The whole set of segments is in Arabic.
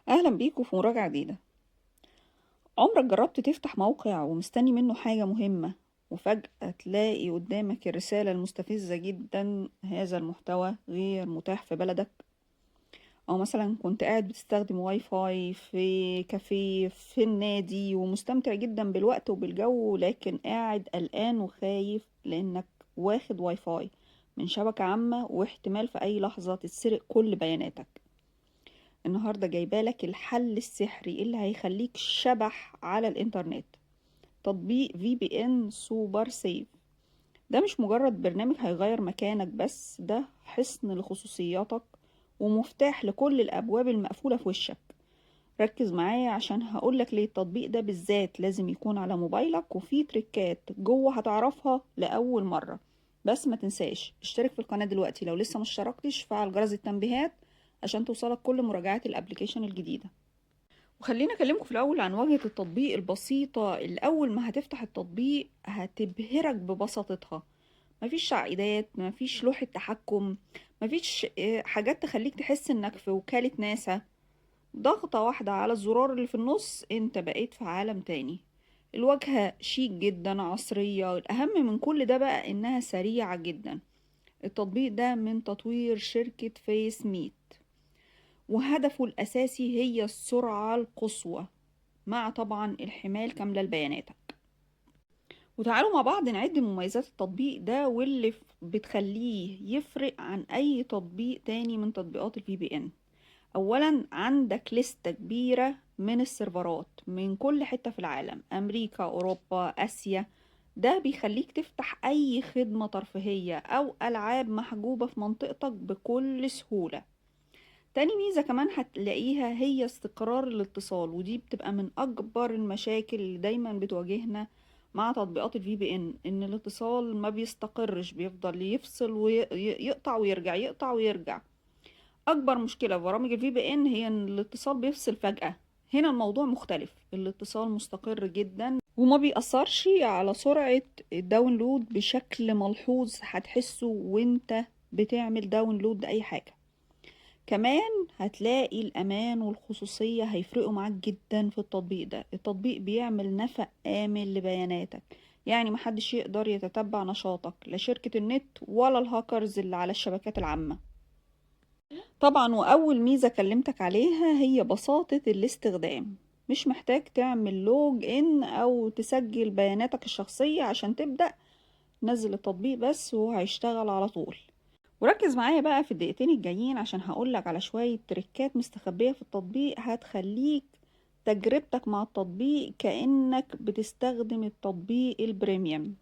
أهلا بيكم في مراجعة جديدة. عمرك جربت تفتح موقع ومستني منه حاجة مهمة وفجأة تلاقي قدامك الرسالة المستفزة جدا: هذا المحتوى غير متاح في بلدك؟ أو مثلا كنت قاعد بتستخدم واي فاي في كافيه في النادي ومستمتع جدا بالوقت وبالجو، لكن قاعد قلقان وخايف لأنك واخد واي فاي من شبكة عامة واحتمال في أي لحظة تتسرق كل بياناتك. النهاردة جايبالك الحل السحري اللي هيخليك شبح على الانترنت: تطبيق VPN سوبر سيف. ده مش مجرد برنامج هيغير مكانك، بس ده حصن لخصوصياتك ومفتاح لكل الأبواب المقفولة في وشك. ركز معايا عشان هقولك ليه التطبيق ده بالذات لازم يكون على موبايلك، وفيه تريكات جوه هتعرفها لأول مرة. بس ما تنساش اشترك في القناة دلوقتي لو لسه مش اشتركتش، فعل جرس التنبيهات عشان توصلك كل مراجعات الابليكيشن الجديدة. وخليني اكلمكم في الاول عن واجهة التطبيق البسيطة اللي اول ما هتفتح التطبيق هتبهرك ببساطتها. مفيش تعقيدات، مفيش لوحة تحكم، مفيش حاجات تخليك تحس انك في وكالة ناسا. ضغطة واحدة على الزرار اللي في النص انت بقيت في عالم تاني. الواجهة شيك جدا عصرية، الأهم من كل ده بقى إنها سريعة جدا. التطبيق ده من تطوير شركة فيس ميت، وهدفه الأساسي هي السرعة القصوى مع طبعا الحماية الكاملة لبياناتك. وتعالوا مع بعض نعد مميزات التطبيق ده واللي بتخليه يفرق عن أي تطبيق تاني من تطبيقات ال VPN. اولا، عندك لستة كبيرة من السيرفرات من كل حتة في العالم: امريكا، اوروبا، اسيا. ده بيخليك تفتح اي خدمة ترفيهية او العاب محجوبة في منطقتك بكل سهولة. تاني ميزة كمان هتلاقيها هي استقرار الاتصال، ودي بتبقى من اكبر المشاكل اللي دايما بتواجهنا مع تطبيقات ال VPN، ان الاتصال ما بيستقرش، بيفضل يفصل ويقطع ويرجع، يقطع ويرجع. اكبر مشكلة في برامج ال VPN هي ان الاتصال بيفصل فجأة. هنا الموضوع مختلف، الاتصال مستقر جدا وما بيأثرش على سرعة الداونلود بشكل ملحوظ هتحسه وانت بتعمل داونلود لأي حاجة. كمان هتلاقي الأمان والخصوصية هيفرقوا معاك جدا في التطبيق ده. التطبيق بيعمل نفق آمن لبياناتك، يعني محدش يقدر يتتبع نشاطك، لا شركة النت ولا الهاكرز اللي على الشبكات العامة. طبعا، وأول ميزة كلمتك عليها هي بساطة الاستخدام. مش محتاج تعمل لوج ان او تسجل بياناتك الشخصية عشان تبدأ. نزل التطبيق بس وهيشتغل على طول. وركز معايا بقى في الدقيقتين الجايين عشان هقولك على شوية تريكات مستخبية في التطبيق هتخليك تجربتك مع التطبيق كأنك بتستخدم التطبيق البريميوم.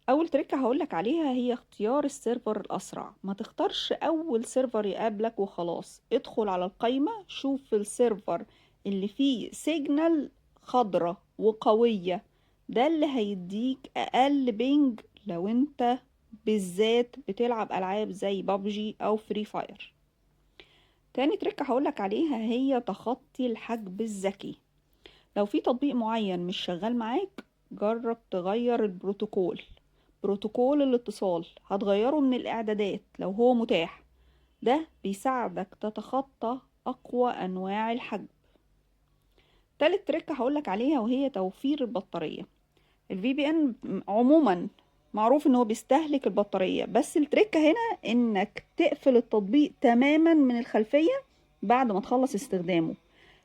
اول تريكة هقولك عليها هي اختيار السيرفر الاسرع. ما تختارش اول سيرفر يقابلك وخلاص، ادخل على القائمة، شوف السيرفر اللي فيه سيجنال خضرة وقوية، ده اللي هيديك اقل بينج لو انت بالذات بتلعب العاب زي بابجي او فري فاير. تاني تريكة هقولك عليها هي تخطي الحجب الذكي. لو في تطبيق معين مش شغال معاك، جرب تغير البروتوكول. بروتوكول الاتصال هتغيره من الإعدادات لو هو متاح. ده بيساعدك تتخطى أقوى أنواع الحجب. تالت تريكة هقولك عليها وهي توفير البطارية. ال VPN عموما معروف ان هو بيستهلك البطارية، بس التريكة هنا انك تقفل التطبيق تماما من الخلفية بعد ما تخلص استخدامه،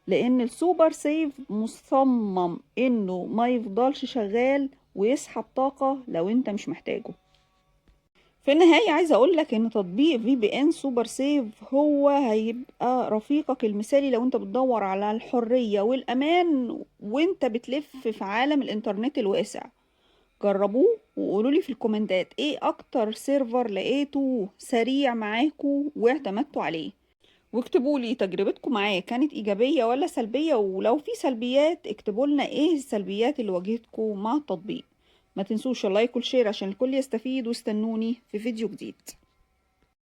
لان السوبر سيف مصمم انه ما يفضلش شغال ويسحب طاقة لو انت مش محتاجه. في النهاية عايزة أقولك إن تطبيق VPN سوبر سيف هو هيبقى رفيقك المثالي لو أنت بتدور على الحرية والأمان وأنت بتلف في عالم الإنترنت الواسع. جربوه وقولولي في الكومنتات إيه أكتر سيرفر لقيته سريع معاكوا واعتمدتوا عليه، واكتبولي تجربتكم معاه كانت إيجابية ولا سلبية، ولو في سلبيات اكتبولنا إيه السلبيات اللي واجهتكم مع التطبيق. ما تنسوش اللايك والشير عشان الكل يستفيد، واستنوني في فيديو جديد.